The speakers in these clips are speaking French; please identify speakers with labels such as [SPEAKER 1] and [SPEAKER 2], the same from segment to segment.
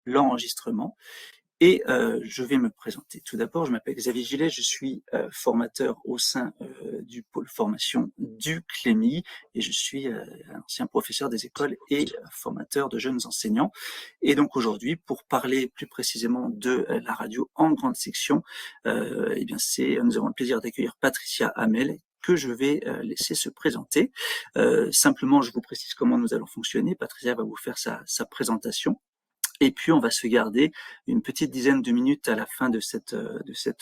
[SPEAKER 1] l'enregistrement. Et je vais me présenter. Tout d'abord, je m'appelle Xavier Gillet, je suis formateur au sein du pôle formation du CLEMI et je suis un ancien professeur des écoles et formateur de jeunes enseignants. Et donc aujourd'hui, pour parler plus précisément de la radio en grande section, eh bien nous avons le plaisir d'accueillir Patricia Hamel, que je vais laisser se présenter. Simplement, je vous précise comment nous allons fonctionner. Patricia va vous faire sa présentation. Et puis, on va se garder une petite dizaine de minutes à la fin de cette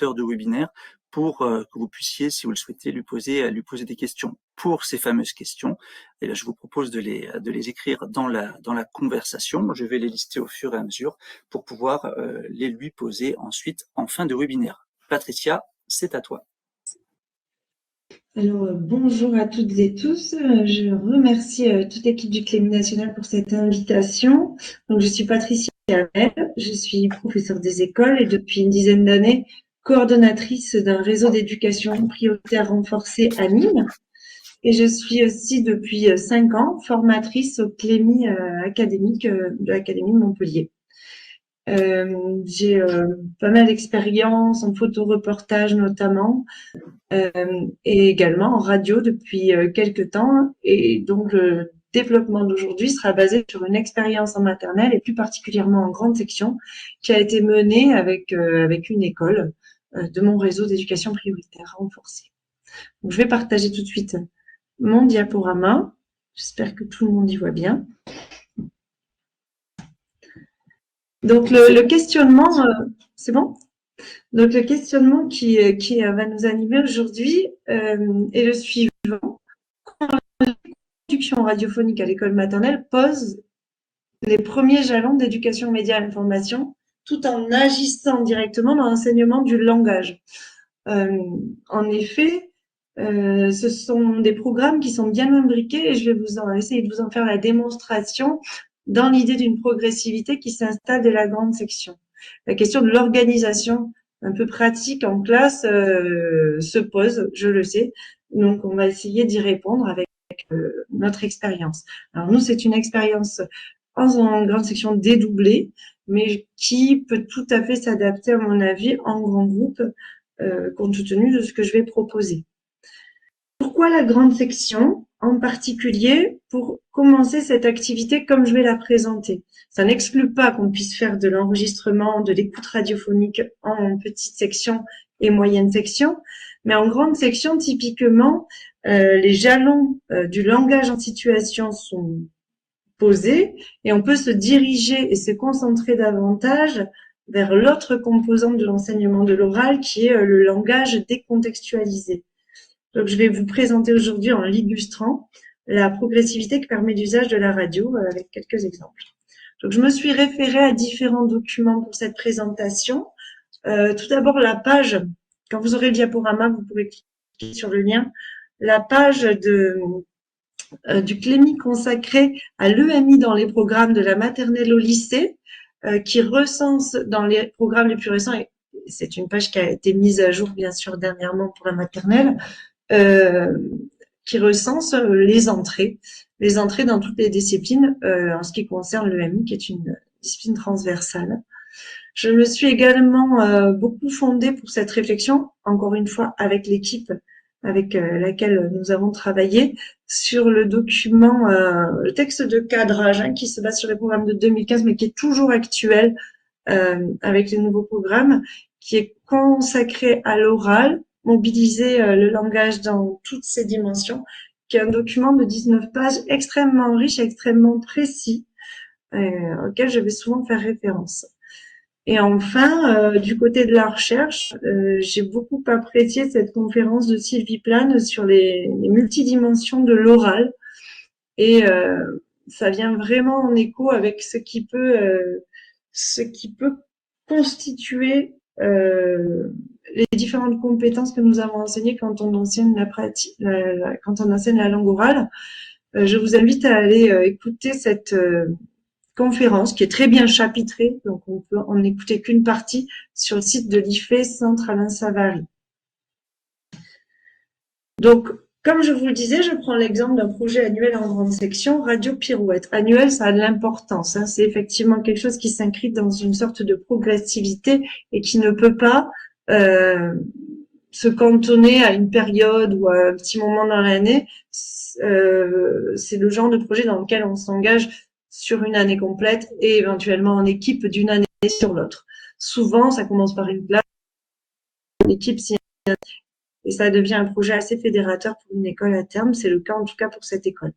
[SPEAKER 1] heure de webinaire pour que vous puissiez, si vous le souhaitez, lui poser des questions. Pour ces fameuses questions, et là, je vous propose de les écrire dans la conversation. Je vais les lister au fur et à mesure pour pouvoir les lui poser ensuite en fin de webinaire. Patricia, c'est à toi.
[SPEAKER 2] Alors, bonjour à toutes et tous. Je remercie toute l'équipe du CLEMI National pour cette invitation. Donc, je suis Patricia Hamel, je suis professeure des écoles et depuis une dizaine d'années, coordonnatrice d'un réseau d'éducation prioritaire renforcée à Nîmes. Et je suis aussi depuis 5 ans formatrice au CLEMI académique de l'Académie de Montpellier. J'ai pas mal d'expérience en photoreportage notamment, et également en radio depuis quelques temps. Et donc, le développement d'aujourd'hui sera basé sur une expérience en maternelle et plus particulièrement en grande section qui a été menée avec une école de mon réseau d'éducation prioritaire renforcée. Donc, je vais partager tout de suite mon diaporama. J'espère que tout le monde y voit bien. Donc, le questionnement, c'est bon ? Donc, le questionnement qui va nous animer aujourd'hui est le suivant. Comment la production radiophonique à l'école maternelle pose les premiers jalons d'éducation média et information tout en agissant directement dans l'enseignement du langage. En effet, ce sont des programmes qui sont bien imbriqués et je vais essayer de vous en faire la démonstration dans l'idée d'une progressivité qui s'installe dès la grande section. La question de l'organisation un peu pratique en classe se pose, je le sais. Donc, on va essayer d'y répondre avec notre expérience. Alors, nous, c'est une expérience en grande section dédoublée, mais qui peut tout à fait s'adapter, à mon avis, en grand groupe, compte tenu de ce que je vais proposer. Pourquoi la grande section, en particulier, pour commencer cette activité comme je vais la présenter? Ça n'exclut pas qu'on puisse faire de l'enregistrement, de l'écoute radiophonique en petite section et moyenne section, mais en grande section, typiquement, les jalons du langage en situation sont posés et on peut se diriger et se concentrer davantage vers l'autre composante de l'enseignement de l'oral qui est le langage décontextualisé. Donc, je vais vous présenter aujourd'hui en l'illustrant la progressivité que permet l'usage de la radio avec quelques exemples. Donc, je me suis référée à différents documents pour cette présentation. Tout d'abord, la page, quand vous aurez le diaporama, vous pourrez cliquer sur le lien, la page du CLEMI consacrée à l'EMI dans les programmes de la maternelle au lycée, qui recense dans les programmes les plus récents, et c'est une page qui a été mise à jour, bien sûr, dernièrement pour la maternelle, qui recense les entrées dans toutes les disciplines en ce qui concerne l'EMI, qui est une discipline transversale. Je me suis également beaucoup fondée pour cette réflexion, encore une fois avec l'équipe avec laquelle nous avons travaillé, sur le document, le texte de cadrage qui se base sur les programmes de 2015, mais qui est toujours actuel avec les nouveaux programmes, qui est consacré à l'oral, mobiliser le langage dans toutes ses dimensions, qui est un document de 19 pages extrêmement riche, extrêmement précis, auquel je vais souvent faire référence. Et enfin, du côté de la recherche, j'ai beaucoup apprécié cette conférence de Sylvie Plane sur les multidimensions de l'oral. Et ça vient vraiment en écho avec ce qui peut constituer les différentes compétences que nous avons enseignées quand on enseigne quand on enseigne la langue orale. Je vous invite à aller écouter cette conférence qui est très bien chapitrée, donc on peut en écouter qu'une partie sur le site de l'IFE Centre Alain Savary. Donc, Comme je vous le disais, je prends l'exemple d'un projet annuel en grande section, Radio Pirouette. Annuel, ça a de l'importance. Hein. C'est effectivement quelque chose qui s'inscrit dans une sorte de progressivité et qui ne peut pas se cantonner à une période ou à un petit moment dans l'année. C'est le genre de projet dans lequel on s'engage sur une année complète et éventuellement en équipe d'une année sur l'autre. Souvent, ça commence par une classe, une équipe, et ça devient un projet assez fédérateur pour une école à terme. C'est le cas en tout cas pour cette école.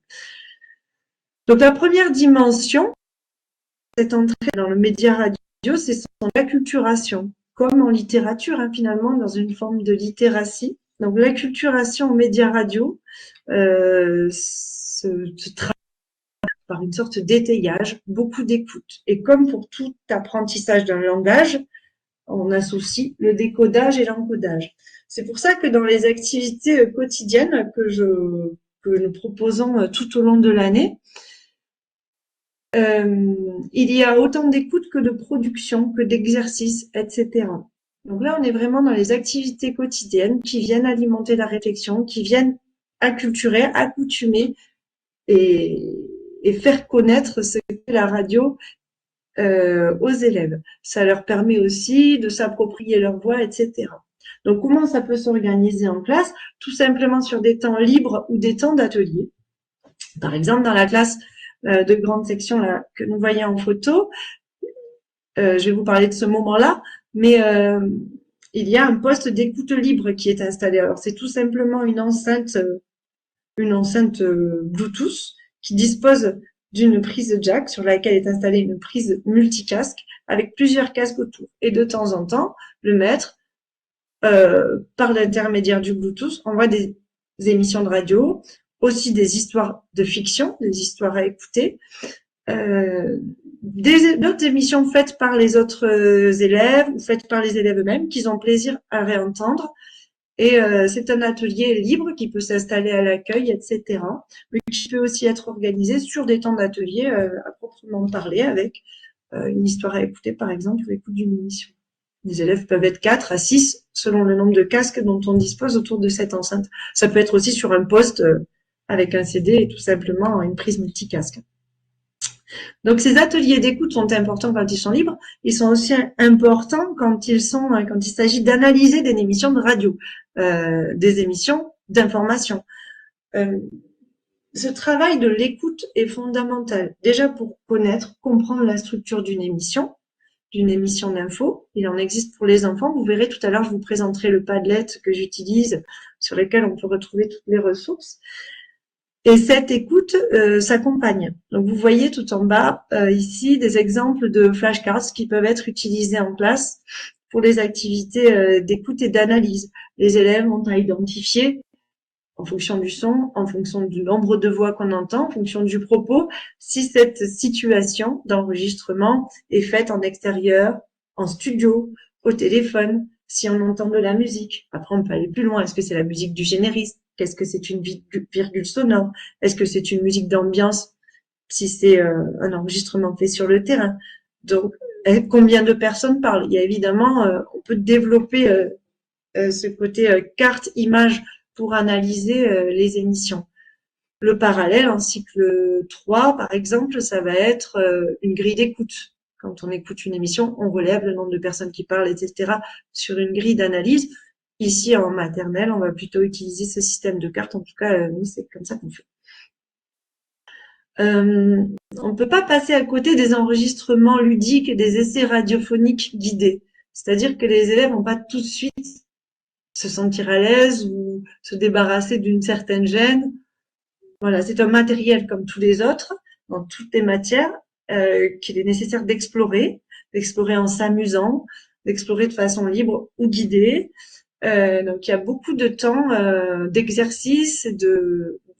[SPEAKER 2] Donc la première dimension, cette entrée dans le média radio, c'est son acculturation, comme en littérature, hein, finalement, dans une forme de littératie. Donc l'acculturation au média radio se traduit par une sorte d'étayage, beaucoup d'écoute. Et comme pour tout apprentissage d'un langage, on associe le décodage et l'encodage. C'est pour ça que dans les activités quotidiennes que nous proposons tout au long de l'année, il y a autant d'écoute que de production, que d'exercice, etc. Donc là, on est vraiment dans les activités quotidiennes qui viennent alimenter la réflexion, qui viennent acculturer, accoutumer et faire connaître ce qu'est la radio aux élèves. Ça leur permet aussi de s'approprier leur voix, etc. Donc, comment ça peut s'organiser en classe? Tout simplement sur des temps libres ou des temps d'atelier. Par exemple, dans la classe de grande section là, que nous voyons en photo, je vais vous parler de ce moment-là, mais il y a un poste d'écoute libre qui est installé. Alors, c'est tout simplement une enceinte Bluetooth qui dispose d'une prise jack sur laquelle est installée une prise multicasque avec plusieurs casques autour. Et de temps en temps, le maître, par l'intermédiaire du Bluetooth, envoie des émissions de radio, aussi des histoires de fiction, des histoires à écouter, d'autres émissions faites par les autres élèves ou faites par les élèves eux-mêmes qu'ils ont plaisir à réentendre. Et c'est un atelier libre qui peut s'installer à l'accueil, etc. Mais qui peut aussi être organisé sur des temps d'atelier à proprement parler avec une histoire à écouter, par exemple, ou l'écoute d'une émission. Les élèves peuvent être 4 à 6 selon le nombre de casques dont on dispose autour de cette enceinte. Ça peut être aussi sur un poste avec un CD et tout simplement une prise multicasque. Donc ces ateliers d'écoute sont importants quand ils sont libres. Ils sont aussi importants quand il s'agit d'analyser des émissions de radio, des émissions d'information. Ce travail de l'écoute est fondamental. Déjà pour connaître, comprendre la structure d'une émission d'info. Il en existe pour les enfants. Vous verrez tout à l'heure, je vous présenterai le Padlet que j'utilise, sur lequel on peut retrouver toutes les ressources. Et cette écoute s'accompagne. Donc vous voyez tout en bas ici des exemples de flashcards qui peuvent être utilisés en classe pour les activités d'écoute et d'analyse. Les élèves ont à identifier en fonction du son, en fonction du nombre de voix qu'on entend, en fonction du propos, si cette situation d'enregistrement est faite en extérieur, en studio, au téléphone, si on entend de la musique. Après, on peut aller plus loin. Est-ce que c'est la musique du génériste? Qu'est-ce que c'est une virgule sonore? Est-ce que c'est une musique d'ambiance si c'est un enregistrement fait sur le terrain? Donc, combien de personnes parlent? Il y a évidemment, on peut développer ce côté carte, image pour analyser les émissions. Le parallèle en cycle 3, par exemple, ça va être une grille d'écoute. Quand on écoute une émission, on relève le nombre de personnes qui parlent, etc. sur une grille d'analyse. Ici, en maternelle, on va plutôt utiliser ce système de cartes. En tout cas, nous, c'est comme ça qu'on fait. On ne peut pas passer à côté des enregistrements ludiques et des essais radiophoniques guidés. C'est-à-dire que les élèves vont pas tout de suite se sentir à l'aise ou se débarrasser d'une certaine gêne. Voilà, c'est un matériel comme tous les autres, dans toutes les matières, qu'il est nécessaire d'explorer en s'amusant, d'explorer de façon libre ou guidée. Donc il y a beaucoup de temps d'exercice,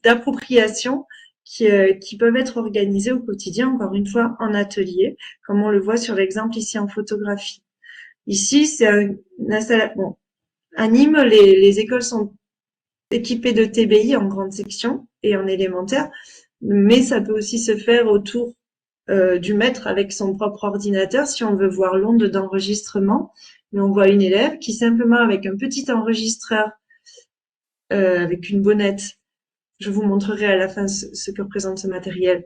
[SPEAKER 2] d'appropriation qui peuvent être organisés au quotidien, encore une fois en atelier, comme on le voit sur l'exemple ici en photographie. Ici, c'est une installation. Bon, à Nîmes, les écoles sont équipées de TBI en grande section et en élémentaire, mais ça peut aussi se faire autour du maître avec son propre ordinateur si on veut voir l'onde d'enregistrement. Mais on voit une élève qui simplement avec un petit enregistreur avec une bonnette. Je vous montrerai à la fin ce que représente ce matériel.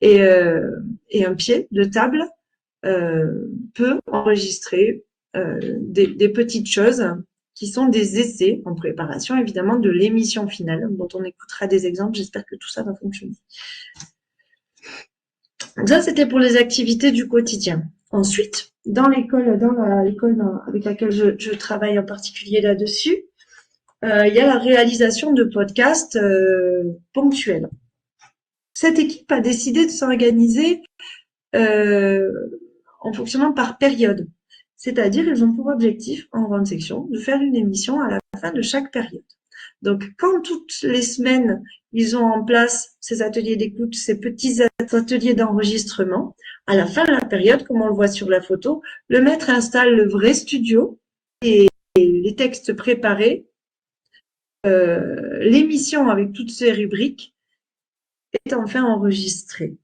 [SPEAKER 2] Et un pied de table peut enregistrer des petites choses qui sont des essais en préparation, évidemment, de l'émission finale, dont on écoutera des exemples. J'espère que tout ça va fonctionner. Donc ça, c'était pour les activités du quotidien. Ensuite, dans l'école avec laquelle je travaille en particulier là-dessus, il y a la réalisation de podcasts ponctuels. Cette équipe a décidé de s'organiser en fonctionnant par période. C'est-à-dire, ils ont pour objectif, en grande section, de faire une émission à la fin de chaque période. Donc, quand toutes les semaines, ils ont en place ces ateliers d'écoute, ces petits ateliers d'enregistrement, à la fin de la période, comme on le voit sur la photo, le maître installe le vrai studio et les textes préparés, l'émission avec toutes ses rubriques est enfin enregistrée.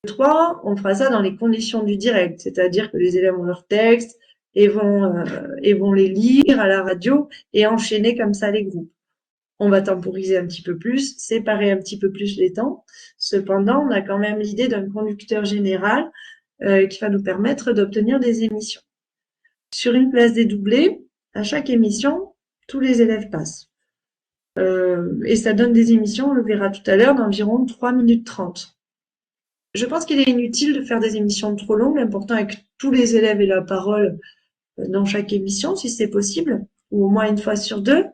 [SPEAKER 2] 3, on fera ça dans les conditions du direct, c'est-à-dire que les élèves ont leurs textes et vont les lire à la radio et enchaîner comme ça les groupes. On va temporiser un petit peu plus, séparer un petit peu plus les temps. Cependant, on a quand même l'idée d'un conducteur général qui va nous permettre d'obtenir des émissions. Sur une place dédoublée, à chaque émission, tous les élèves passent. Et ça donne des émissions, on le verra tout à l'heure, d'environ 3 minutes 30. Je pense qu'il est inutile de faire des émissions trop longues. L'important est que tous les élèves aient la parole dans chaque émission, si c'est possible, ou au moins une fois sur 2.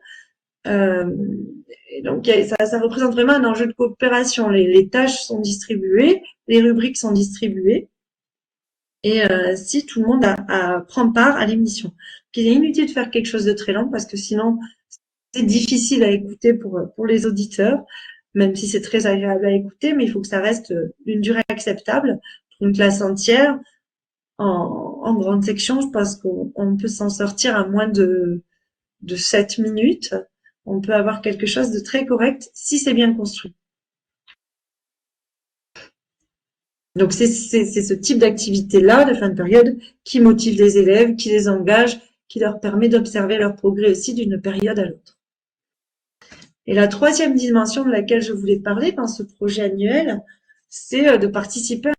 [SPEAKER 2] Et donc, ça représente vraiment un enjeu de coopération. Les tâches sont distribuées, les rubriques sont distribuées, et si tout le monde prend part à l'émission. Il est inutile de faire quelque chose de très long parce que sinon, c'est difficile à écouter pour les auditeurs, même si c'est très agréable à écouter, mais il faut que ça reste une durée acceptable pour une classe entière. En grande section, je pense qu'on peut s'en sortir à moins de 7 minutes. On peut avoir quelque chose de très correct si c'est bien construit. Donc, c'est ce type d'activité-là, de fin de période, qui motive les élèves, qui les engage, qui leur permet d'observer leur progrès aussi d'une période à l'autre. Et la troisième dimension de laquelle je voulais parler dans ce projet annuel, c'est de participer.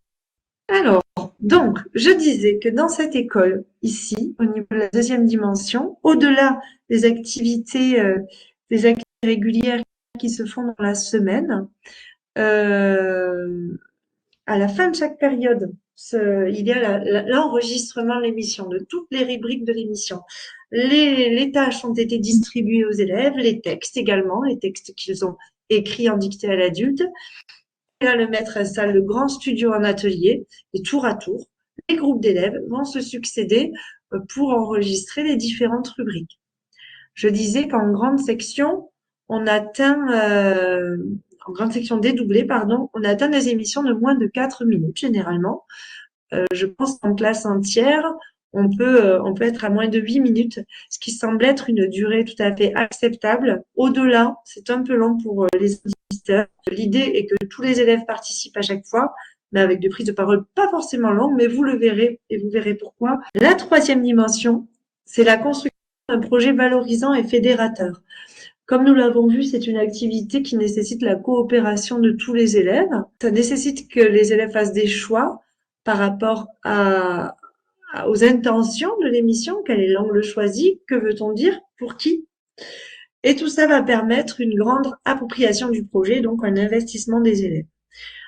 [SPEAKER 2] Alors, donc, je disais que dans cette école, ici, au niveau de la deuxième dimension, au-delà des activités régulières qui se font dans la semaine, à la fin de chaque période, il y a l'enregistrement de l'émission, de toutes les rubriques de l'émission. Les tâches ont été distribuées aux élèves, les textes également, les textes qu'ils ont écrits en dictée à l'adulte. Et là, le maître installe le grand studio en atelier et tour à tour, les groupes d'élèves vont se succéder pour enregistrer les différentes rubriques. Je disais qu'en grande section, on atteint, en grande section dédoublée, pardon, on atteint des émissions de moins de 4 minutes généralement. Je pense qu'en classe entière, on peut être à moins de 8 minutes, ce qui semble être une durée tout à fait acceptable. Au-delà, c'est un peu long pour les auditeurs. L'idée est que tous les élèves participent à chaque fois, mais avec des prises de parole pas forcément longues, mais vous le verrez et vous verrez pourquoi. La troisième dimension, c'est la construction d'un projet valorisant et fédérateur. Comme nous l'avons vu, c'est une activité qui nécessite la coopération de tous les élèves. Ça nécessite que les élèves fassent des choix par rapport aux intentions de l'émission, quel est l'angle choisi, que veut-on dire, pour qui. Et tout ça va permettre une grande appropriation du projet, donc un investissement des élèves.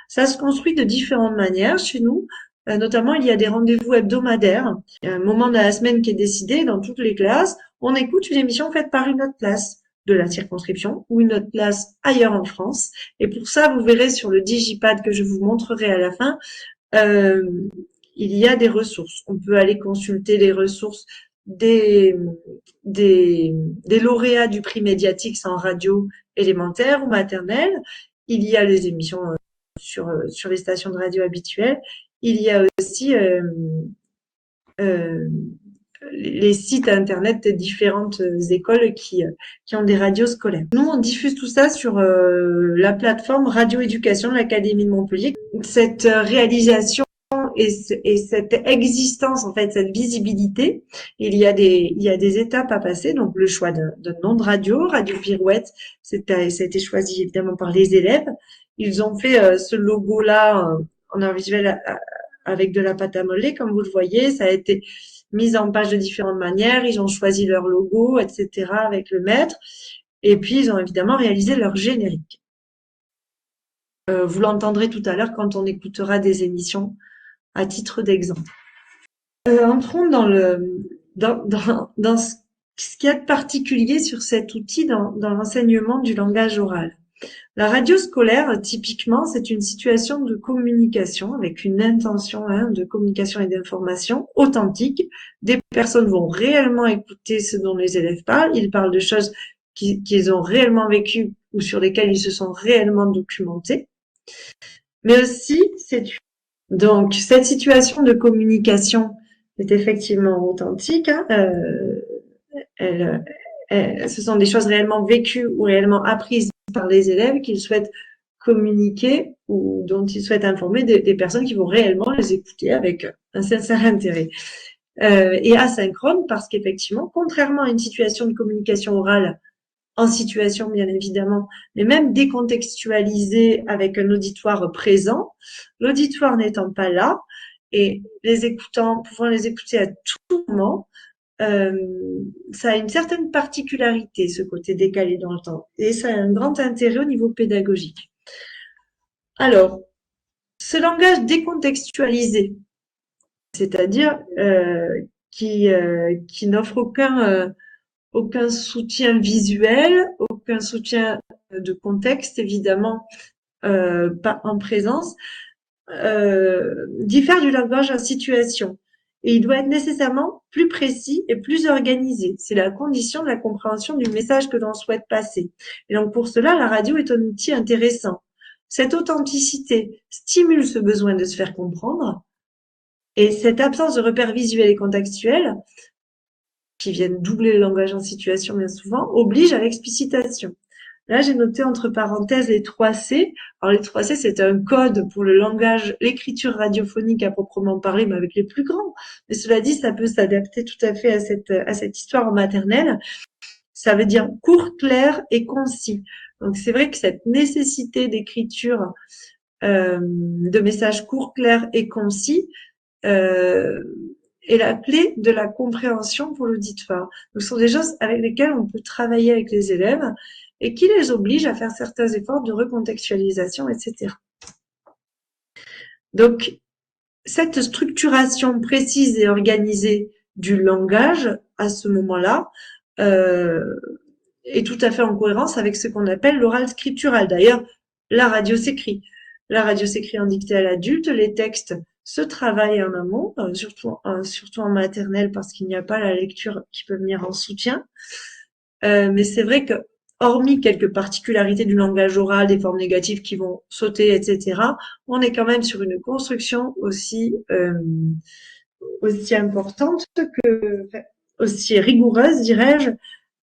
[SPEAKER 2] Ça se construit de différentes manières chez nous. Notamment, il y a des rendez-vous hebdomadaires. Il y a un moment de la semaine qui est décidé dans toutes les classes. On écoute une émission faite par une autre classe de la circonscription ou une autre classe ailleurs en France. Et pour ça, vous verrez sur le digipad que je vous montrerai à la fin, il y a des ressources. On peut aller consulter les ressources des lauréats du prix médiatique en radio élémentaire ou maternelle. Il y a les émissions sur les stations de radio habituelles. Il y a aussi les sites internet des différentes écoles qui ont des radios scolaires. Nous, on diffuse tout ça sur la plateforme Radio Éducation de l'Académie de Montpellier. Cette réalisation et cette existence, en fait, cette visibilité, il y a des étapes à passer. Donc, le choix d'un nom de radio, Radio Pirouette, ça a été choisi évidemment par les élèves. Ils ont fait ce logo-là en art visuel avec de la pâte à modeler, comme vous le voyez. Ça a été mis en page de différentes manières. Ils ont choisi leur logo, etc., avec le maître. Et puis, ils ont évidemment réalisé leur générique. Vous l'entendrez tout à l'heure quand on écoutera des émissions à titre d'exemple. Entrons dans ce qu'il y a de particulier sur cet outil dans l'enseignement du langage oral. La radio scolaire, typiquement, c'est une situation de communication avec une intention de communication et d'information authentique. Des personnes vont réellement écouter ce dont les élèves parlent. Ils parlent de choses qu'ils ont réellement vécues ou sur lesquelles ils se sont réellement documentés. Mais aussi, donc cette situation de communication est effectivement authentique. Ce sont des choses réellement vécues ou réellement apprises par les élèves qu'ils souhaitent communiquer ou dont ils souhaitent informer des personnes qui vont réellement les écouter avec un sincère intérêt. Et asynchrone parce qu'effectivement, contrairement à une situation de communication orale, en situation bien évidemment, mais même décontextualisée avec un auditoire présent, l'auditoire n'étant pas là et les écoutants pouvant les écouter à tout moment, ça a une certaine particularité, ce côté décalé dans le temps, et ça a un grand intérêt au niveau pédagogique. Alors, ce langage décontextualisé, c'est-à-dire qui n'offre aucun soutien visuel, aucun soutien de contexte, évidemment, pas en présence, diffère du langage en situation. Et il doit être nécessairement plus précis et plus organisé. C'est la condition de la compréhension du message que l'on souhaite passer. Et donc, pour cela, la radio est un outil intéressant. Cette authenticité stimule ce besoin de se faire comprendre. Et cette absence de repères visuels et contextuels, qui viennent doubler le langage en situation bien souvent, oblige à l'explicitation. Là, j'ai noté entre parenthèses les 3 C. Alors, les 3 C, c'est un code pour le langage, l'écriture radiophonique à proprement parler, mais avec les plus grands. Mais cela dit, ça peut s'adapter tout à fait à cette histoire en maternelle. Ça veut dire court, clair et concis. Donc, c'est vrai que cette nécessité d'écriture de messages courts, clairs et concis est la clé de la compréhension pour l'auditoire. Donc, ce sont des choses avec lesquelles on peut travailler avec les élèves et qui les obligent à faire certains efforts de recontextualisation, etc. Donc, cette structuration précise et organisée du langage à ce moment-là est tout à fait en cohérence avec ce qu'on appelle l'oral scriptural. D'ailleurs, la radio s'écrit. La radio s'écrit en dictée à l'adulte, les textes se travaillent en amont, surtout en maternelle parce qu'il n'y a pas la lecture qui peut venir en soutien. Mais c'est vrai que, hormis quelques particularités du langage oral, des formes négatives qui vont sauter, etc., on est quand même sur une construction aussi importante aussi rigoureuse, dirais-je,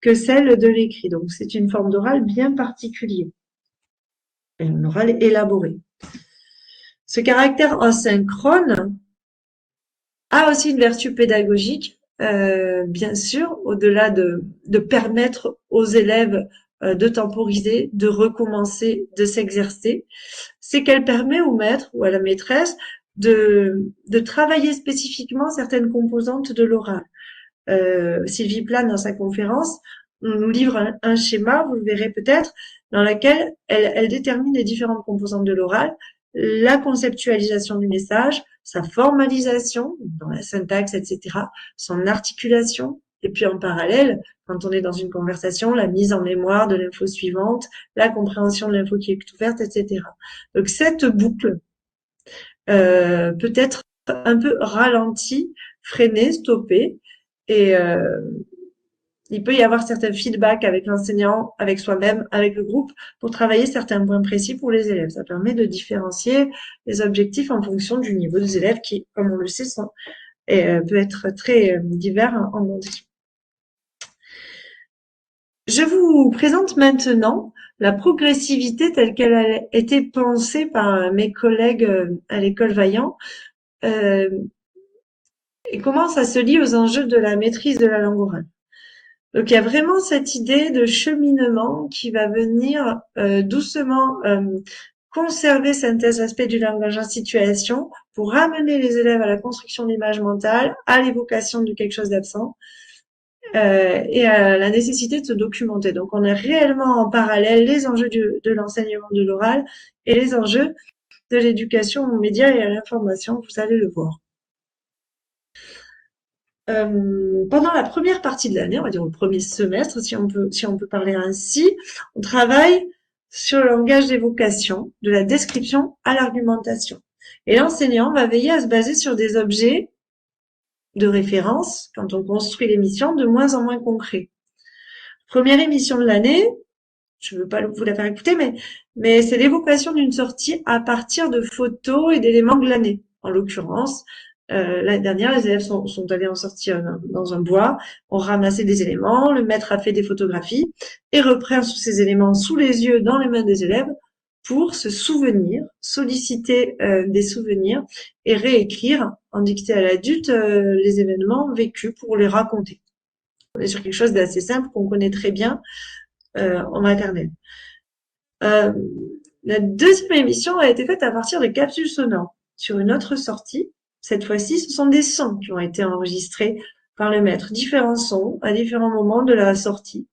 [SPEAKER 2] que celle de l'écrit. Donc, c'est une forme d'oral bien particulière, un oral élaboré. Ce caractère asynchrone a aussi une vertu pédagogique, bien sûr, au-delà de permettre aux élèves de temporiser, de recommencer, de s'exercer, c'est qu'elle permet au maître ou à la maîtresse de travailler spécifiquement certaines composantes de l'oral. Sylvie Plane, dans sa conférence, nous livre un schéma, vous le verrez peut-être, dans lequel elle détermine les différentes composantes de l'oral, la conceptualisation du message, sa formalisation, dans la syntaxe, etc., son articulation, et puis en parallèle, quand on est dans une conversation, la mise en mémoire de l'info suivante, la compréhension de l'info qui est ouverte, etc. Donc cette boucle peut être un peu ralentie, freinée, stoppée, et il peut y avoir certains feedbacks avec l'enseignant, avec soi-même, avec le groupe, pour travailler certains points précis pour les élèves. Ça permet de différencier les objectifs en fonction du niveau des élèves qui, comme on le sait, peut être très divers en conditions. Je vous présente maintenant la progressivité telle qu'elle a été pensée par mes collègues à l'école Vaillant et comment ça se lie aux enjeux de la maîtrise de la langue orale. Donc il y a vraiment cette idée de cheminement qui va venir doucement conserver certains aspects du langage en situation pour ramener les élèves à la construction d'images mentales, à l'évocation de quelque chose d'absent et à la nécessité de se documenter. Donc on a réellement en parallèle les enjeux de l'enseignement de l'oral et les enjeux de l'éducation aux médias et à l'information, vous allez le voir. Pendant la première partie de l'année, on va dire au premier semestre, si on peut parler ainsi, on travaille sur le langage d'évocation, de la description à l'argumentation. Et l'enseignant va veiller à se baser sur des objets de référence, quand on construit l'émission, de moins en moins concrets. Première émission de l'année, je ne veux pas vous la faire écouter, mais c'est l'évocation d'une sortie à partir de photos et d'éléments glanés. En l'occurrence, l'année dernière, les élèves sont allés en sortie dans un bois, ont ramassé des éléments, le maître a fait des photographies et reprend tous ces éléments sous les yeux, dans les mains des élèves, pour se souvenir, solliciter des souvenirs et réécrire en dictée à l'adulte les événements vécus pour les raconter. On est sur quelque chose d'assez simple qu'on connaît très bien en maternelle. La deuxième émission a été faite à partir de capsules sonores sur une autre sortie. Cette fois-ci, ce sont des sons qui ont été enregistrés par le maître, différents sons à différents moments de la sortie.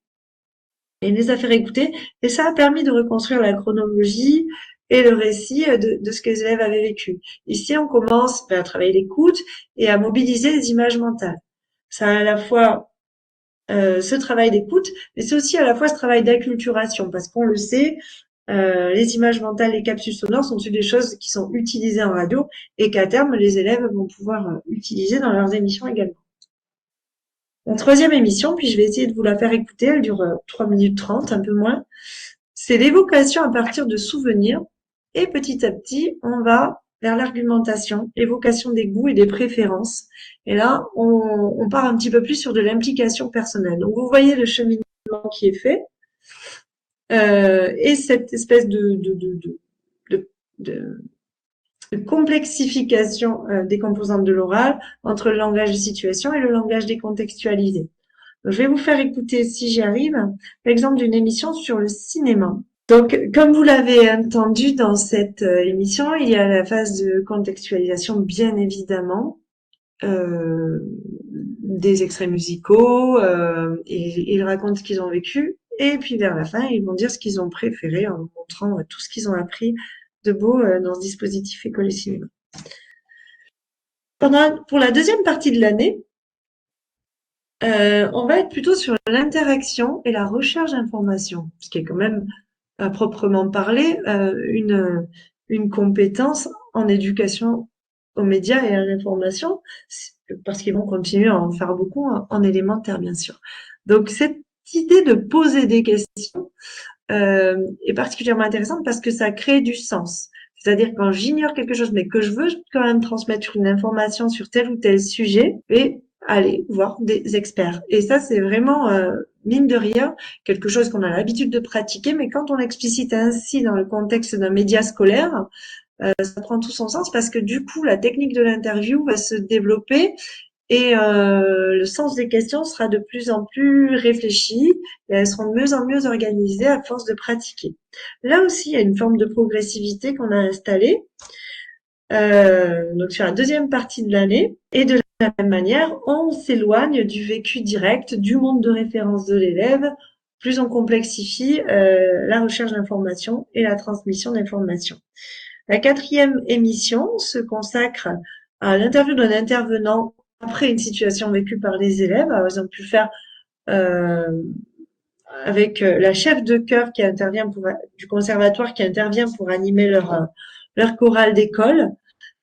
[SPEAKER 2] Et il les a fait écouter et ça a permis de reconstruire la chronologie et le récit de ce que les élèves avaient vécu. Ici, on commence à travailler l'écoute et à mobiliser les images mentales. Ça a à la fois ce travail d'écoute, mais c'est aussi à la fois ce travail d'acculturation, parce qu'on le sait, les images mentales, les capsules sonores sont des choses qui sont utilisées en radio et qu'à terme, les élèves vont pouvoir utiliser dans leurs émissions également. La troisième émission, puis je vais essayer de vous la faire écouter, elle dure 3 minutes 30, un peu moins. C'est l'évocation à partir de souvenirs et petit à petit, on va vers l'argumentation, l'évocation des goûts et des préférences. Et là, on part un petit peu plus sur de l'implication personnelle. Donc, vous voyez le cheminement qui est fait et cette espèce de complexification des composantes de l'oral entre le langage de situation et le langage décontextualisé. Donc, je vais vous faire écouter, si j'y arrive, l'exemple d'une émission sur le cinéma. Donc, comme vous l'avez entendu dans cette émission, il y a la phase de contextualisation, bien évidemment, des extraits musicaux, et ils racontent ce qu'ils ont vécu, et puis vers la fin, ils vont dire ce qu'ils ont préféré en montrant tout ce qu'ils ont appris de beau dans ce dispositif École et Cinéma. Pour la deuxième partie de l'année, on va être plutôt sur l'interaction et la recherche d'informations, ce qui est quand même à proprement parler une compétence en éducation aux médias et à l'information, parce qu'ils vont continuer à en faire beaucoup en élémentaire, bien sûr. Donc, cette idée de poser des questions est particulièrement intéressante parce que ça crée du sens. C'est-à-dire quand j'ignore quelque chose, mais que je veux quand même transmettre une information sur tel ou tel sujet, et aller voir des experts. Et ça, c'est vraiment, mine de rien, quelque chose qu'on a l'habitude de pratiquer, mais quand on l'explicite ainsi dans le contexte d'un média scolaire, ça prend tout son sens parce que du coup, la technique de l'interview va se développer et le sens des questions sera de plus en plus réfléchi et elles seront de mieux en mieux organisées à force de pratiquer. Là aussi, il y a une forme de progressivité qu'on a installée donc sur la deuxième partie de l'année. Et de la même manière, on s'éloigne du vécu direct, du monde de référence de l'élève, plus on complexifie la recherche d'informations et la transmission d'informations. La quatrième émission se consacre à l'interview d'un intervenant après une situation vécue par les élèves. Alors, ils ont pu faire avec la chef de chœur qui intervient du conservatoire qui intervient pour animer leur chorale d'école,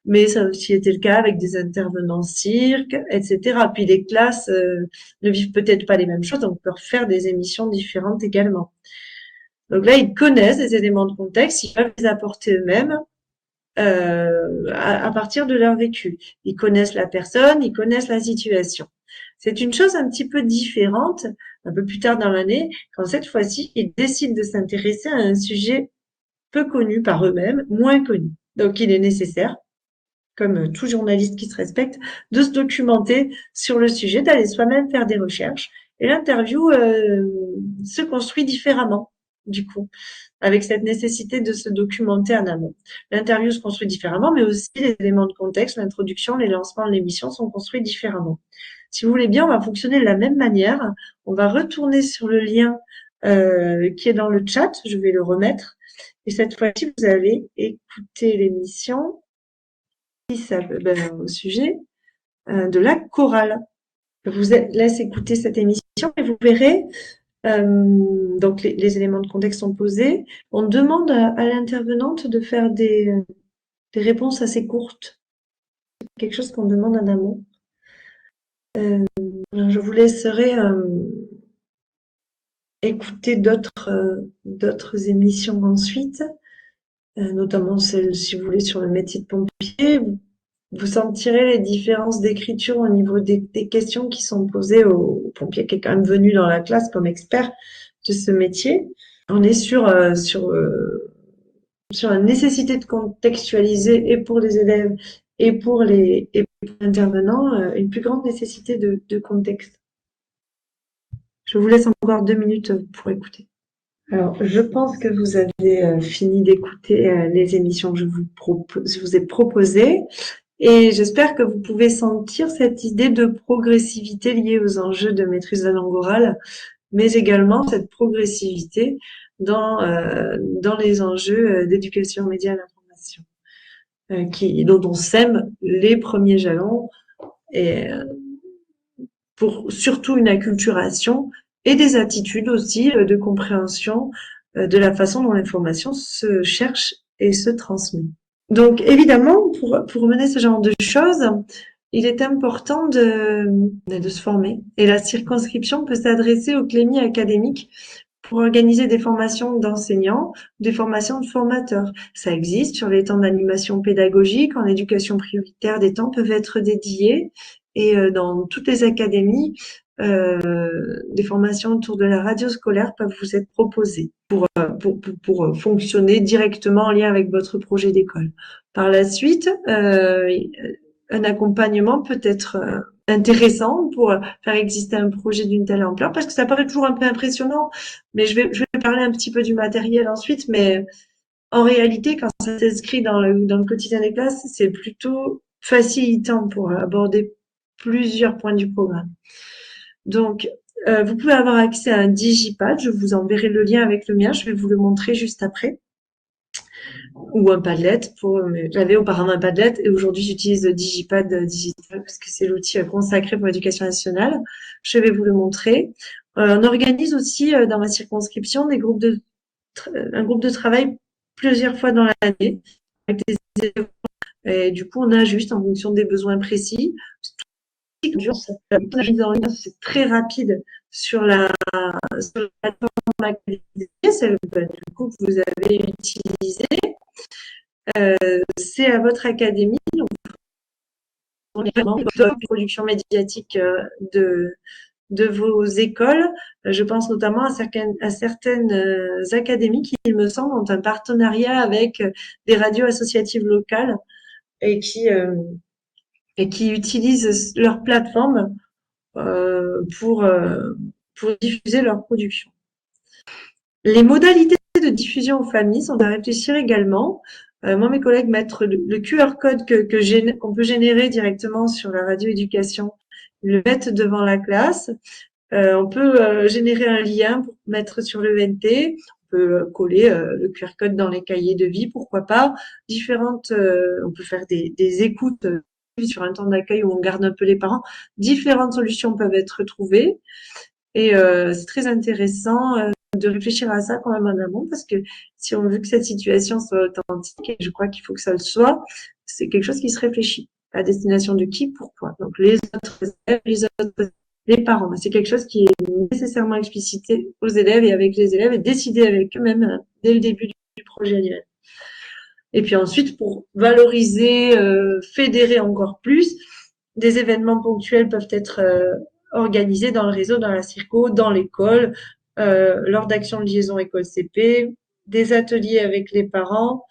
[SPEAKER 2] mais ça a aussi été le cas avec des intervenants cirque, etc. Puis les classes ne vivent peut-être pas les mêmes choses, donc peuvent faire des émissions différentes également. Donc là, ils connaissent des éléments de contexte, ils peuvent les apporter eux-mêmes à partir de leur vécu. Ils connaissent la personne, ils connaissent la situation. C'est une chose un petit peu différente, un peu plus tard dans l'année, quand cette fois-ci, ils décident de s'intéresser à un sujet peu connu par eux-mêmes, moins connu. Donc, il est nécessaire comme tout journaliste qui se respecte, de se documenter sur le sujet, d'aller soi-même faire des recherches. Et l'interview se construit différemment, du coup, avec cette nécessité de se documenter en amont. L'interview se construit différemment, mais aussi les éléments de contexte, l'introduction, les lancements de l'émission sont construits différemment. Si vous voulez bien, on va fonctionner de la même manière. On va retourner sur le lien qui est dans le chat. Je vais le remettre. Et cette fois-ci, vous allez écouter l'émission au sujet de la chorale. Je vous laisse écouter cette émission et vous verrez, donc les éléments de contexte sont posés. On demande à l'intervenante de faire des réponses assez courtes. Quelque chose qu'on demande en amont. Je vous laisserai écouter d'autres émissions ensuite, notamment celle, si vous voulez, sur le métier de pompier. Vous sentirez les différences d'écriture au niveau des questions qui sont posées au pompier qui est quand même venu dans la classe comme expert de ce métier. On est sur la nécessité de contextualiser et pour les élèves et pour les intervenants une plus grande nécessité de contexte. Je vous laisse encore 2 minutes pour écouter. Alors, je pense que vous avez fini d'écouter les émissions que je vous ai proposées. Et j'espère que vous pouvez sentir cette idée de progressivité liée aux enjeux de maîtrise de la langue orale, mais également cette progressivité dans les enjeux d'éducation aux médias à l'information, dont on sème les premiers jalons et pour surtout une acculturation et des attitudes aussi de compréhension de la façon dont l'information se cherche et se transmet. Donc, évidemment, pour mener ce genre de choses, il est important de se former. Et la circonscription peut s'adresser aux clémies académiques pour organiser des formations d'enseignants, des formations de formateurs. Ça existe sur les temps d'animation pédagogique. En éducation prioritaire, des temps peuvent être dédiés. Et dans toutes les académies, des formations autour de la radio scolaire peuvent vous être proposées pour fonctionner directement en lien avec votre projet d'école. Par la suite, un accompagnement peut être intéressant pour faire exister un projet d'une telle ampleur, parce que ça paraît toujours un peu impressionnant, mais je vais parler un petit peu du matériel ensuite, mais en réalité, quand ça s'inscrit dans le quotidien des classes, c'est plutôt facilitant pour aborder plusieurs points du programme. Donc, vous pouvez avoir accès à un digipad. Je vous enverrai le lien avec le mien. Je vais vous le montrer juste après. Ou un Padlet. J'avais auparavant un Padlet et aujourd'hui j'utilise le digipad digital parce que c'est l'outil consacré pour l'éducation nationale. Je vais vous le montrer. On organise aussi dans ma circonscription un groupe de travail plusieurs fois dans l'année avec des élèves. Et du coup, on ajuste en fonction des besoins précis. C'est très rapide sur la plateforme académique, celle du coup que vous avez utilisée. C'est à votre académie. Donc, on est vraiment dans la production médiatique de vos écoles. Je pense notamment à certaines académies qui, il me semble, ont un partenariat avec des radios associatives locales et qui utilisent leur plateforme pour diffuser leur production. Les modalités de diffusion aux familles sont à réfléchir également. Moi, mes collègues mettent le QR code qu'on peut générer directement sur la radio éducation, le mettre devant la classe. On peut générer un lien pour mettre sur le VNT. On peut coller le QR code dans les cahiers de vie, pourquoi pas. On peut faire des écoutes sur un temps d'accueil où on garde un peu les parents. Différentes solutions peuvent être trouvées. Et c'est très intéressant de réfléchir à ça quand même en amont, parce que si on veut que cette situation soit authentique, et je crois qu'il faut que ça le soit, c'est quelque chose qui se réfléchit. À destination de qui, pourquoi. Donc les autres élèves, les parents. C'est quelque chose qui est nécessairement explicité aux élèves et avec les élèves et décidé avec eux-mêmes dès le début du projet annuel. Et puis ensuite, pour valoriser, fédérer encore plus, des événements ponctuels peuvent être organisés dans le réseau, dans la circo, dans l'école, lors d'actions de liaison école-CP, des ateliers avec les parents,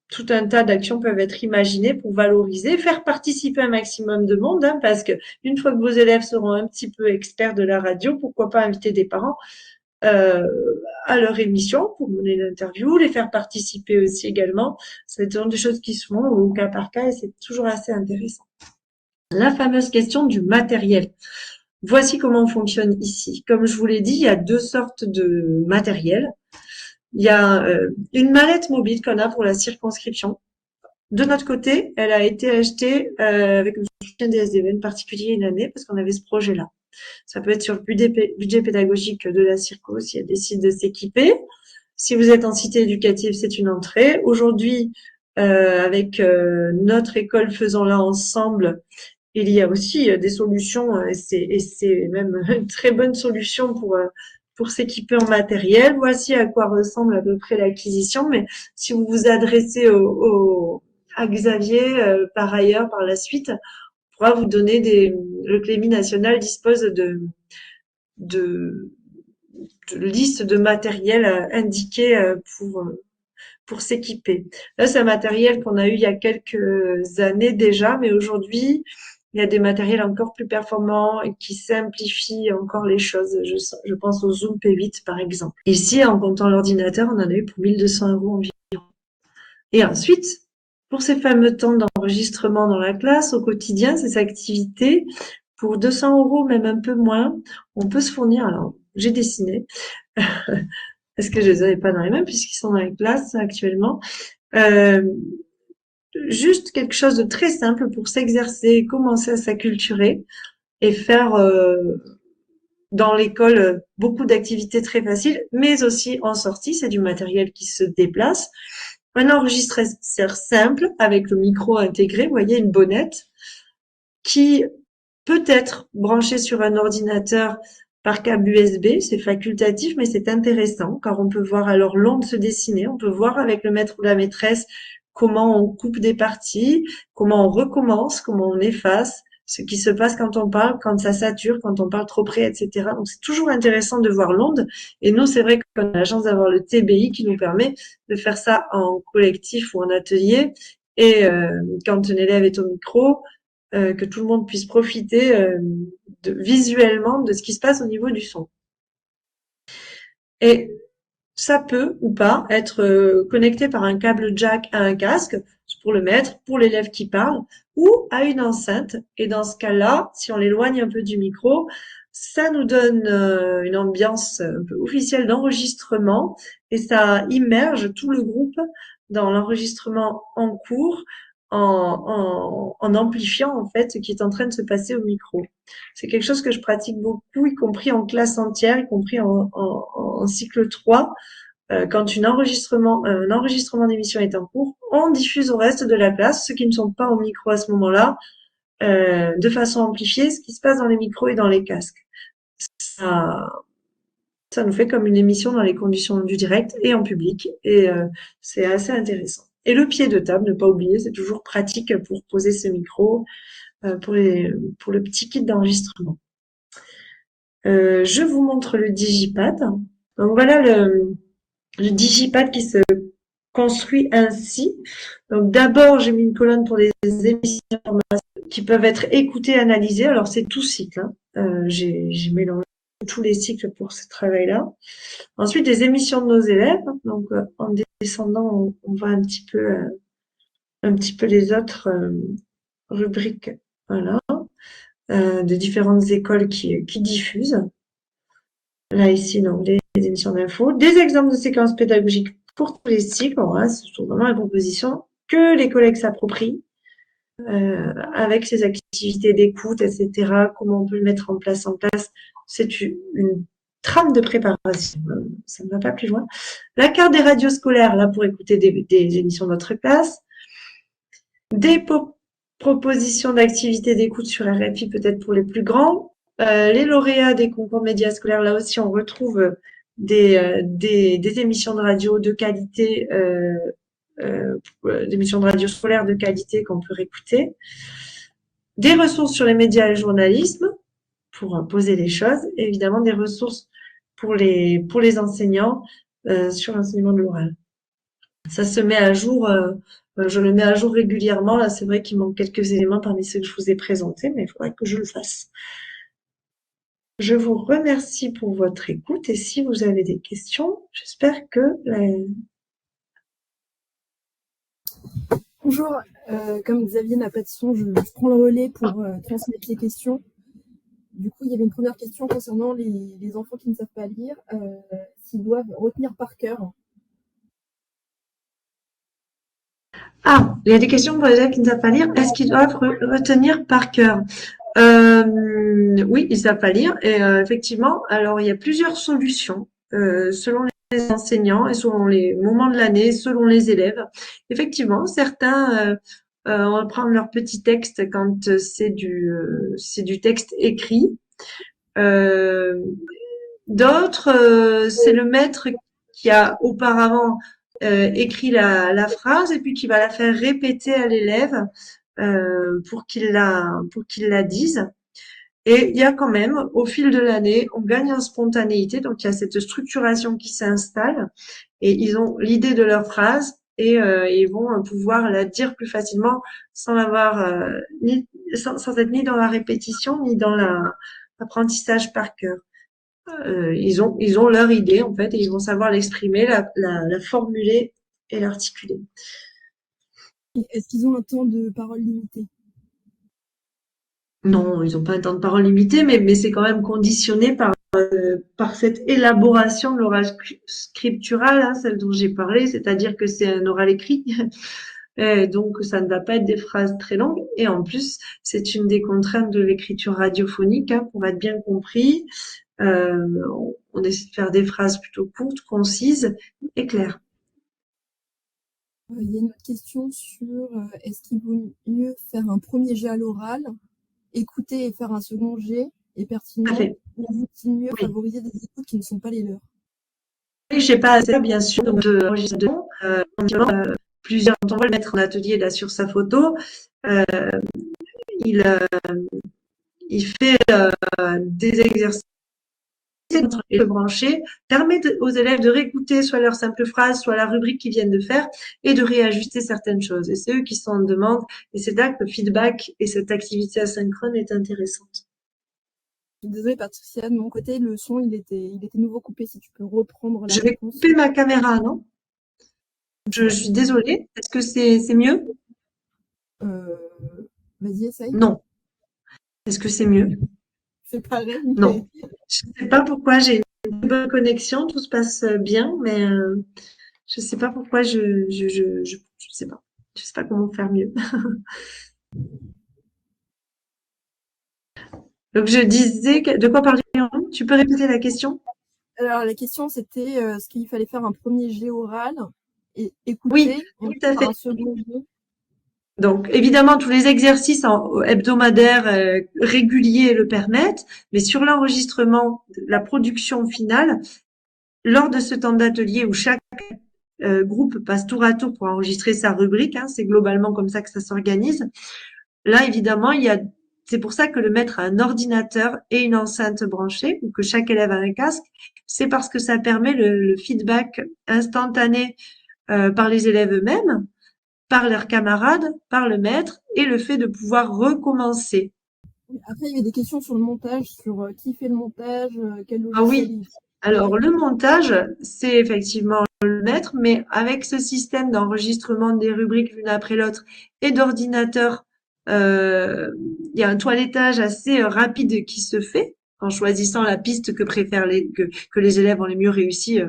[SPEAKER 2] tout un tas d'actions peuvent être imaginées pour valoriser, faire participer un maximum de monde, hein, parce que une fois que vos élèves seront un petit peu experts de la radio, pourquoi pas inviter des parents euh, à leur émission pour mener l'interview, les faire participer aussi également. C'est des choses qui se font au cas par cas et c'est toujours assez intéressant. La fameuse question du matériel. Voici comment on fonctionne ici. Comme je vous l'ai dit, il y a deux sortes de matériel. Il y a une mallette mobile qu'on a pour la circonscription. De notre côté, elle a été achetée avec le soutien des SDVN particulier une année parce qu'on avait ce projet-là. Ça peut être sur le budget pédagogique de la circo si elle décide de s'équiper. Si vous êtes en cité éducative, c'est une entrée. Aujourd'hui, avec notre école Faisons-la ensemble, il y a aussi des solutions et c'est même une très bonne solution pour s'équiper en matériel. Voici à quoi ressemble à peu près l'acquisition. Mais si vous vous adressez à Xavier par ailleurs par la suite, on pourra vous donner le Clémy national dispose de listes de matériel indiqué pour s'équiper. Là, c'est un matériel qu'on a eu il y a quelques années déjà, mais aujourd'hui, il y a des matériels encore plus performants et qui simplifient encore les choses. Je pense au Zoom P8, par exemple. Ici, en comptant l'ordinateur, on en a eu pour 1200 € environ. Et ensuite, pour ces fameux temps d'enregistrement dans la classe, au quotidien, ces activités, pour 200 €, même un peu moins, on peut se fournir. Alors, j'ai dessiné, parce que je les avais pas dans les mains, puisqu'ils sont dans les classes actuellement. Juste quelque chose de très simple pour s'exercer, commencer à s'acculturer et faire dans l'école beaucoup d'activités très faciles, mais aussi en sortie, c'est du matériel qui se déplace. Un enregistreur simple avec le micro intégré, vous voyez une bonnette qui peut être branché sur un ordinateur par câble USB, c'est facultatif, mais c'est intéressant car on peut voir alors l'onde se dessiner, on peut voir avec le maître ou la maîtresse comment on coupe des parties, comment on recommence, comment on efface, ce qui se passe quand on parle, quand ça sature, quand on parle trop près, etc. Donc c'est toujours intéressant de voir l'onde. Et nous, c'est vrai qu'on a la chance d'avoir le TBI qui nous permet de faire ça en collectif ou en atelier. Et quand un élève est au micro, que tout le monde puisse profiter visuellement de ce qui se passe au niveau du son. Et ça peut ou pas être connecté par un câble jack à un casque pour le maître, pour l'élève qui parle, ou à une enceinte. Et dans ce cas-là, si on l'éloigne un peu du micro, ça nous donne une ambiance un peu officielle d'enregistrement et ça immerge tout le groupe dans l'enregistrement en cours en amplifiant en fait ce qui est en train de se passer au micro. C'est quelque chose que je pratique beaucoup, y compris en classe entière, y compris en cycle 3. Quand un enregistrement d'émission est en cours, on diffuse au reste de la classe, ceux qui ne sont pas au micro à ce moment-là, de façon amplifiée, ce qui se passe dans les micros et dans les casques. Ça nous fait comme une émission dans les conditions du direct et en public, et c'est assez intéressant. Et le pied de table, ne pas oublier, c'est toujours pratique pour poser ce micro, pour le petit kit d'enregistrement. Je vous montre le digipad. Donc voilà le digipad qui se construit ainsi. Donc d'abord, j'ai mis une colonne pour les émissions qui peuvent être écoutées, analysées. Alors c'est tout cycle. J'ai mélangé tous les cycles pour ce travail-là. Ensuite, des émissions de nos élèves. Donc en descendant, on voit un petit peu les autres rubriques. Voilà. De différentes écoles qui diffusent. Là, ici, donc, les émissions d'infos. Des exemples de séquences pédagogiques pour tous les cycles. Voilà, ce sont vraiment les propositions que les collègues s'approprient avec ces activités d'écoute, etc. Comment on peut le mettre en place C'est une trame de préparation. Ça ne va pas plus loin. La carte des radios scolaires, là, pour écouter des émissions de notre classe. Des propositions d'activités d'écoute sur RFI, peut-être pour les plus grands. Les lauréats des concours de médias scolaires, là aussi, on retrouve des émissions de radio de qualité, des émissions de radio scolaires de qualité qu'on peut réécouter. Des ressources sur les médias et le journalisme pour poser les choses. Et évidemment, des ressources pour les enseignants sur l'enseignement de l'oral. Ça se met à jour, je le mets à jour régulièrement. Là, c'est vrai qu'il manque quelques éléments parmi ceux que je vous ai présentés, mais il faudrait que je le fasse. Je vous remercie pour votre écoute et si vous avez des questions, j'espère que
[SPEAKER 3] Bonjour, comme Xavier n'a pas de son, je prends le relais pour transmettre les questions. Du coup, il y avait une première question concernant les enfants qui ne savent pas lire, s'ils doivent retenir par cœur.
[SPEAKER 2] Ah, il y a des questions pour les élèves qui ne savent pas lire. Est-ce qu'ils doivent retenir par cœur? Oui, ils savent pas lire. Et effectivement, alors il y a plusieurs solutions selon les enseignants et selon les moments de l'année, selon les élèves. Effectivement, certains vont prendre leur petit texte quand c'est du texte écrit. Euh, D'autres, c'est le maître qui a auparavant écrit la phrase et puis qui va la faire répéter à l'élève pour qu'il la dise. Et il y a quand même, au fil de l'année, on gagne en spontanéité, donc il y a cette structuration qui s'installe et ils ont l'idée de leur phrase et ils vont pouvoir la dire plus facilement sans l'avoir sans être ni dans la répétition ni dans l'apprentissage par cœur. Ils ont leur idée en fait et ils vont savoir l'exprimer, la formuler et l'articuler.
[SPEAKER 3] Est-ce qu'ils ont un temps de parole limité?
[SPEAKER 2] Non, ils n'ont pas un temps de parole limité, mais c'est quand même conditionné par cette élaboration de l'oral scriptural, hein, celle dont j'ai parlé, c'est-à-dire que c'est un oral écrit. Donc, ça ne va pas être des phrases très longues. Et en plus, c'est une des contraintes de l'écriture radiophonique, hein, pour être bien compris. On essaie de faire des phrases plutôt courtes, concises et claires.
[SPEAKER 3] Il y a une autre question sur est-ce qu'il vaut mieux faire un premier jet à l'oral, écouter et faire un second jet est pertinent,
[SPEAKER 2] Parfait.
[SPEAKER 3] ou vaut-il mieux
[SPEAKER 2] Oui.
[SPEAKER 3] favoriser des écoutes qui ne sont pas les leurs?
[SPEAKER 2] Oui, j'ai pas assez, bien sûr, donc d'enregistrement. Plusieurs, quand on va le mettre en atelier là sur sa photo, euh, il, euh, il fait des exercices et le brancher, permet aux élèves de réécouter soit leur simple phrase, soit la rubrique qu'ils viennent de faire et de réajuster certaines choses. Et c'est eux qui sont en demande et c'est là que le feedback et cette activité asynchrone est intéressante.
[SPEAKER 3] Désolée Patricia, de mon côté, le son il était nouveau coupé. Si tu peux reprendre la
[SPEAKER 2] Je vais
[SPEAKER 3] réponse.
[SPEAKER 2] couper ma caméra, non? Je suis désolée. Est-ce que c'est mieux?
[SPEAKER 3] Vas-y, essaye.
[SPEAKER 2] Non. Est-ce que c'est mieux?
[SPEAKER 3] C'est pareil,
[SPEAKER 2] Non. Je ne sais pas pourquoi j'ai une bonne connexion, tout se passe bien, mais je ne sais pas pourquoi je sais pas. Je sais pas comment faire mieux. Donc je disais de quoi parlions-nous? Tu peux répéter la question?
[SPEAKER 3] Alors la question c'était est-ce qu'il fallait faire un premier jet oral et
[SPEAKER 2] Oui,
[SPEAKER 3] écouter,
[SPEAKER 2] tout
[SPEAKER 3] ensuite
[SPEAKER 2] à
[SPEAKER 3] faire
[SPEAKER 2] fait.
[SPEAKER 3] un second jet.
[SPEAKER 2] Donc évidemment tous les exercices hebdomadaires réguliers le permettent, mais sur l'enregistrement, la production finale, lors de ce temps d'atelier où chaque groupe passe tour à tour pour enregistrer sa rubrique, hein, c'est globalement comme ça que ça s'organise. Là, évidemment, c'est pour ça que le maître a un ordinateur et une enceinte branchée, ou que chaque élève a un casque. C'est parce que ça permet le feedback instantané par les élèves eux-mêmes, par leurs camarades, par le maître, et le fait de pouvoir recommencer.
[SPEAKER 3] Après, il y avait des questions sur le montage, sur qui fait le montage, quel
[SPEAKER 2] Ah
[SPEAKER 3] logiciel
[SPEAKER 2] oui,
[SPEAKER 3] il
[SPEAKER 2] alors
[SPEAKER 3] utilise.
[SPEAKER 2] le montage, c'est effectivement le maître, mais avec ce système d'enregistrement des rubriques l'une après l'autre et d'ordinateur, il y a un toilettage assez rapide qui se fait en choisissant la piste que les élèves ont les mieux réussi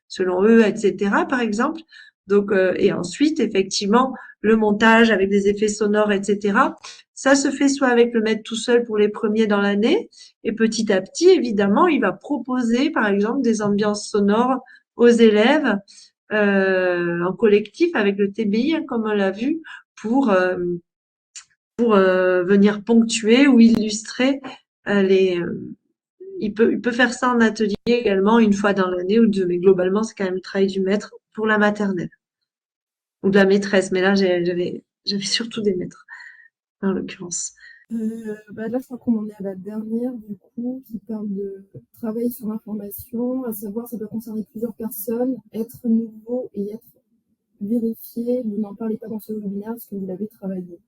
[SPEAKER 2] selon eux, etc. par exemple. Donc et ensuite effectivement le montage avec des effets sonores, etc. Ça se fait soit avec le maître tout seul pour les premiers dans l'année, et petit à petit, évidemment, il va proposer, par exemple, des ambiances sonores aux élèves en collectif avec le TBI, hein, comme on l'a vu, pour venir ponctuer ou illustrer les. Il peut faire ça en atelier également une fois dans l'année ou deux, mais globalement, c'est quand même le travail du maître pour la maternelle ou de la maîtresse. Mais là, j'avais surtout des maîtres en l'occurrence.
[SPEAKER 3] Là, je crois qu'on en est à la dernière, du coup, qui parle de travail sur l'information, à savoir, ça doit concerner plusieurs personnes, être nouveau et être vérifier, vous n'en parlez pas dans ce webinaire parce que vous l'avez travaillé?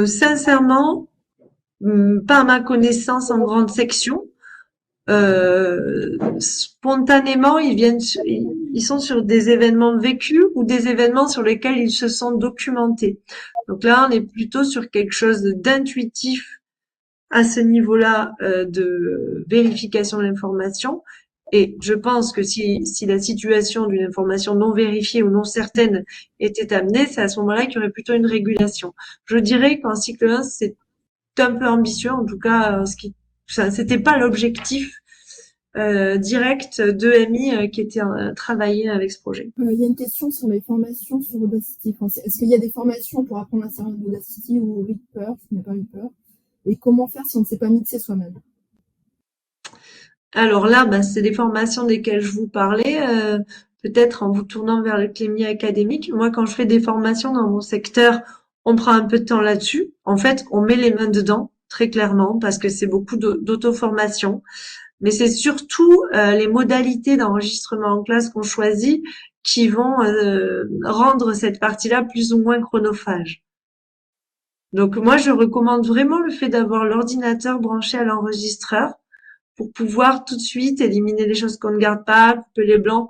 [SPEAKER 2] Sincèrement, pas à ma connaissance en grande section. Spontanément, ils sont sur des événements vécus ou des événements sur lesquels ils se sont documentés. Donc là, on est plutôt sur quelque chose d'intuitif à ce niveau-là de vérification de l'information. Et je pense que si la situation d'une information non vérifiée ou non certaine était amenée, c'est à ce moment-là qu'il y aurait plutôt une régulation. Je dirais qu'en cycle 1, c'est un peu ambitieux, en tout cas, c'était pas l'objectif direct d'EMI qui était travaillé avec ce projet.
[SPEAKER 3] Il y a une question sur les formations sur Audacity. Enfin, est-ce qu'il y a des formations pour apprendre à servir d'Audacity ou Reaper, je n'ai pas Reaper, et comment faire si on ne sait pas mixer soi-même?
[SPEAKER 2] Alors là, c'est les formations desquelles je vous parlais, peut-être en vous tournant vers le Clémy académique. Moi, quand je fais des formations dans mon secteur, on prend un peu de temps là-dessus. En fait, on met les mains dedans, très clairement, parce que c'est beaucoup d'auto-formation. Mais c'est surtout les modalités d'enregistrement en classe qu'on choisit qui vont rendre cette partie-là plus ou moins chronophage. Donc moi, je recommande vraiment le fait d'avoir l'ordinateur branché à l'enregistreur pour pouvoir tout de suite éliminer les choses qu'on ne garde pas, couper les blancs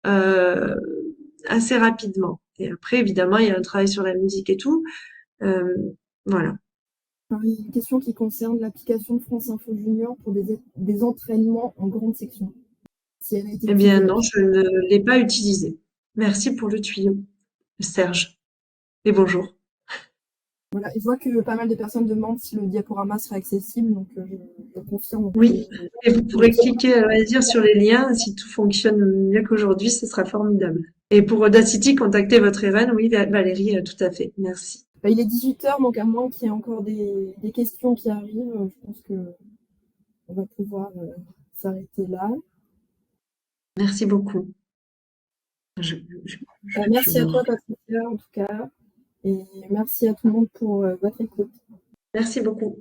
[SPEAKER 2] assez rapidement. Et après, évidemment, il y a un travail sur la musique et tout. Voilà.
[SPEAKER 3] Alors, il y a une question qui concerne l'application de France Info Junior pour des entraînements en grande section. Si elle a été
[SPEAKER 2] Eh bien
[SPEAKER 3] utilisée.
[SPEAKER 2] non, je ne l'ai pas utilisé. Merci pour le tuyau, Serge. Et bonjour.
[SPEAKER 3] Voilà, et je vois que pas mal de personnes demandent si le diaporama serait accessible, donc je confirme.
[SPEAKER 2] Oui, et vous pourrez cliquer à loisir sur les liens. Si tout fonctionne mieux qu'aujourd'hui, ce sera formidable. Et pour Audacity, contactez votre RN. Oui, Valérie, tout à fait. Merci.
[SPEAKER 3] Il est 18h, donc à moins qu'il y ait encore des questions qui arrivent, je pense que on va pouvoir s'arrêter là.
[SPEAKER 2] Merci beaucoup.
[SPEAKER 3] Merci à toi, Patricia, en tout cas. Et merci à tout le monde pour votre écoute.
[SPEAKER 2] Merci beaucoup.